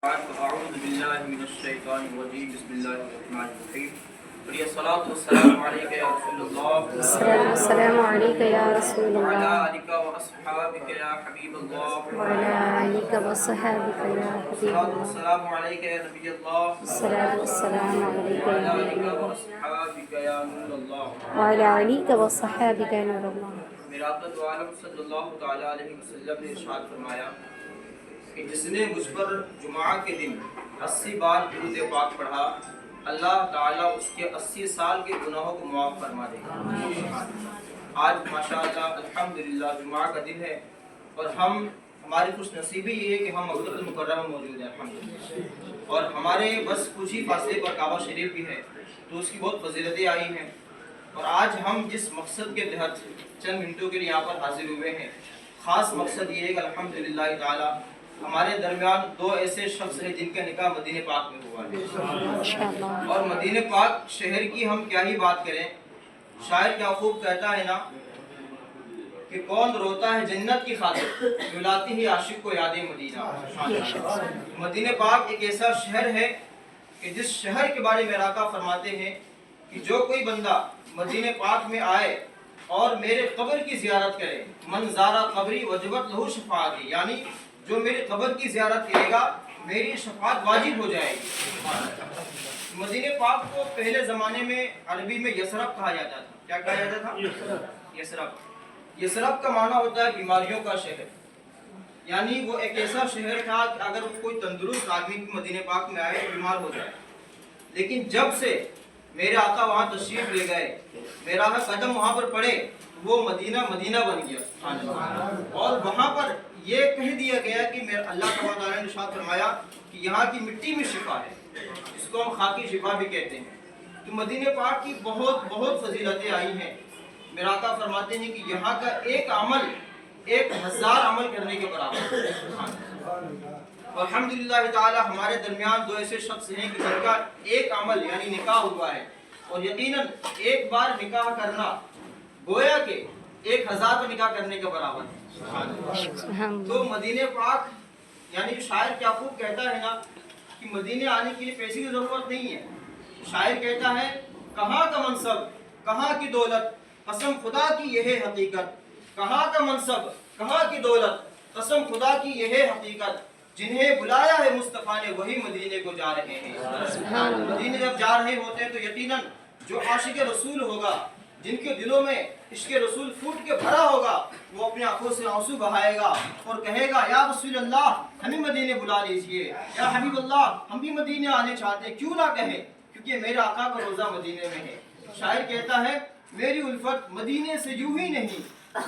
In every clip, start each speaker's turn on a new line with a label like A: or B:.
A: أعوذ بالله من الشيطان الرجيم بسم الله الرحمن الرحيم الصلاة والسلام عليك يا رسول الله
B: السلام عليك يا رسول
A: وعلى
B: الله
A: آلك وأصحابك يا حبيب الله
B: وعلى آلك وصحابك يا حبيب
A: الصلاة
B: الله
A: والسلام عليك يا نبي الله
B: الصلاة والسلام عليك
A: وعلى
B: يا نبي
A: آلك
B: الله
A: وأصحابك يا نور الله
B: وعلى آلك وصحابك يا نور الله.
A: میرا آقا دو عالم صلی اللہ تعالیٰ علیہ وسلم نے ارشاد فرمایا کہ جس نے مجھ پر جمعہ کے دن 80 بار درود پاک پڑھا اللہ تعالیٰ اس کے 80 سال کے گناہوں کو معاف فرما دے گا. آج ماشاءاللہ الحمدللہ جمعہ کا دن ہے اور ہماری خوش نصیبی یہ ہے کہ ہم مکۃ المکرمہ میں موجود ہیں الحمدللہ، اور ہمارے بس کچھ ہی فاصلے پر کعبہ شریف بھی ہے، تو اس کی بہت فضیلتیں آئی ہیں. اور آج ہم جس مقصد کے تحت چند منٹوں کے لیے یہاں پر حاضر ہوئے ہیں، خاص مقصد یہ ہے کہ الحمدللہ تعالی ہمارے درمیان دو ایسے شخص ہیں جن کا نکاح مدینہ پاک میں ہوا ہے. اور مدینہ پاک شہر کی ہم کیا ہی بات کریں، شاعر کیا خوب کہتا ہے نا کہ کون روتا ہے جنت کی خاطر رلاتی ہی عاشق کو یاد مدینہ. مدینہ پاک ایک ایسا شہر ہے کہ جس شہر کے بارے میں آقا فرماتے ہیں کہ جو کوئی بندہ مدینہ پاک میں آئے اور میرے قبر کی زیارت کرے، من زارا قبری وجبت لہو شفاعتی، یعنی جو میری قبر کی زیارت کرے گا میری شفاعت واجب ہو جائے گی. مدینہ پاک کو پہلے زمانے میں عربی میں یثرب کہا جاتا تھا. کیا کہا جاتا تھا؟ یثرب. یثرب کا معنی ہوتا ہے بیماریوں کا شہر، یعنی وہ ایک ایسا شہر تھا کہ اگر کوئی تندرست آدمی مدینہ پاک میں آئے تو بیمار ہو جائے. لیکن جب سے میرے آقا وہاں تشریف لے گئے، میرا قدم وہاں پر پڑے، وہ مدینہ مدینہ بن گیا. اور وہاں پر یہ کہہ دیا گیا کہ اللہ تعالیٰ نے ارشاد فرمایا کہ یہاں کی مٹی میں شفا ہے، اس کو ہم خاکی شفا بھی کہتے ہیں. تو مدینہ پاک کی بہت بہت فضیلتیں آئی ہیں. میرا آقا فرماتے ہیں کہ یہاں کا ایک عمل 1000 عمل کرنے کے برابر ہے. الحمدللہ تعالی ہمارے درمیان دو ایسے شخص ہیں کہ جن کا ایک عمل یعنی نکاح ہوا ہے، اور یقیناً ایک بار نکاح کرنا گویا کہ 1000 کا نکاح کرنے کے برابر ہے. تو مدینہ پاک یعنی شاعر کیا خوب کہتا ہے نا کہ مدینہ آنے کے لیے پیسے کی ضرورت نہیں ہے. شاعر کہتا ہے کہاں کا منصب کہاں کی دولت قسم خدا کی یہ ہے حقیقت، کہاں کا منصب کہاں کی دولت قسم خدا کی یہ ہے حقیقت، جنہیں بلایا ہے مصطفیٰ نے وہی مدینے کو جا رہے ہیں. مدینے جب جا رہے ہوتے ہیں تو یقیناً جو عاشق رسول ہوگا، جن کے دلوں میں عشق رسول پھوٹ کے بھرا ہوگا، وہ اپنی آنکھوں سے آنسو بہائے گا اور کہے گا یا رسول اللہ ہمیں مدینے بلا لیجئے، یا حبیب اللہ ہم بھی مدینے آنے چاہتے ہیں. کیوں نہ کہیں، کیونکہ میرے آقا کا روزہ مدینے میں ہے. شاعر کہتا ہے میری الفت مدینے سے یوں ہی نہیں،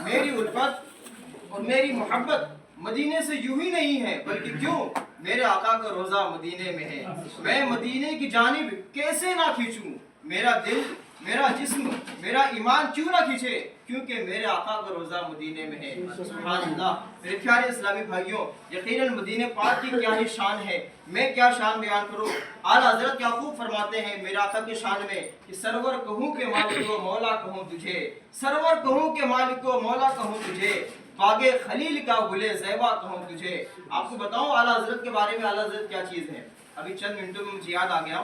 A: میری الفت اور میری محبت مدینے سے یوں ہی نہیں ہے، بلکہ کیوں میرے آقا کا روزہ مدینے میں ہے. میں مدینے کی جانب کیسے نہ کھینچوں، میرا دل میرا جسم میرا ایمان کیوں نہ کھینچے، کیونکہ میرے آقا کا روزہ مدینے میں ہے. سبحان اللہ. میرے پیارے اسلامی بھائیوں، یقیناً مدینہ پاک کی کیا ہی شان ہے، میں کیا شان بیان کروں. اعلیٰ حضرت کیا خوب فرماتے ہیں میرے آقا کی شان میں کہ سرور کہوں کہ مالک و مولا کہوں تجھے، سرور کہوں کہ مالک و مولا کہوں تجھے، باغ خلیل کا گلے زیبا کہوں تجھے. آپ کو بتاؤں اعلیٰ حضرت کے بارے میں اعلیٰ حضرت کیا چیز ہے. ابھی چند منٹوں میں مجھے یاد آ گیا.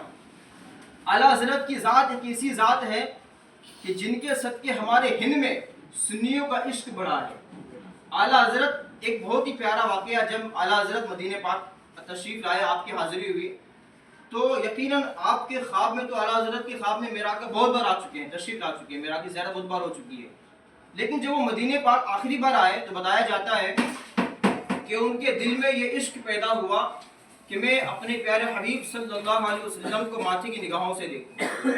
A: اعلیٰ حضرت کی ذات ایک ایسی ذات ہے کہ جن کے صدقے ہمارے ہند میں سنیوں کا عشق بڑھا ہے. اعلیٰ حضرت ایک بہت ہی پیارا واقعہ، جب اعلیٰ حضرت مدینہ پاک تشریف لائے، آپ کی حاضری ہوئی، تو یقیناً آپ کے خواب میں تو اعلیٰ حضرت کے خواب میں میرا آقا بہت بار آ چکے ہیں، تشریف لا چکے ہیں، میرا کی زیارت بہت بار ہو چکی ہے. لیکن جب وہ مدینہ پاک آخری بار آئے تو بتایا جاتا ہے کہ ان کے دل میں یہ عشق پیدا ہوا کہ میں اپنے پیارے حبیب صلی اللہ علیہ وسلم کو ماتھے کی نگاہوں سے دیکھوں.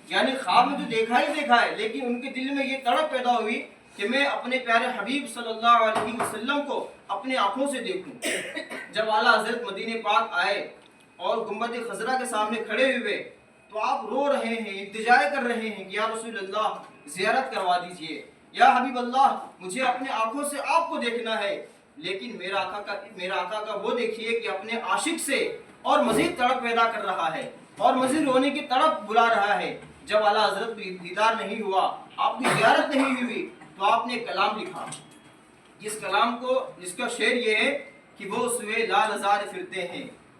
A: یعنی خواب میں تو دیکھا ہی دیکھا ہے، لیکن ان کے دل میں یہ تڑپ پیدا ہوئی کہ میں اپنے پیارے حبیب صلی اللہ علیہ وسلم کو اپنے آنکھوں سے دیکھوں. جب اعلیٰ حضرت مدینہ پاک آئے اور گنبد خضرا کے سامنے کھڑے ہوئے تو آپ رو رہے ہیں، التجا کر رہے ہیں کہ یا رسول اللہ زیارت کروا دیجئے، یا حبیب اللہ مجھے اپنے آنکھوں سے آپ کو دیکھنا ہے. لیکن میرا آقا کا وہ دیکھیے کہ اپنے عاشق سے اور مزید تڑپ پیدا کر رہا ہے اور مزید رونے کی تڑپ بلا رہا ہے. جب اعلیٰ حضرت دیدار نہیں ہوا، آپ کی زیارت نہیں ہوئی، تو آپ نے کلام لکھا، جس کا شعر یہ ہے کہ وہ سوئے لال ہزار پھرتے ہیں،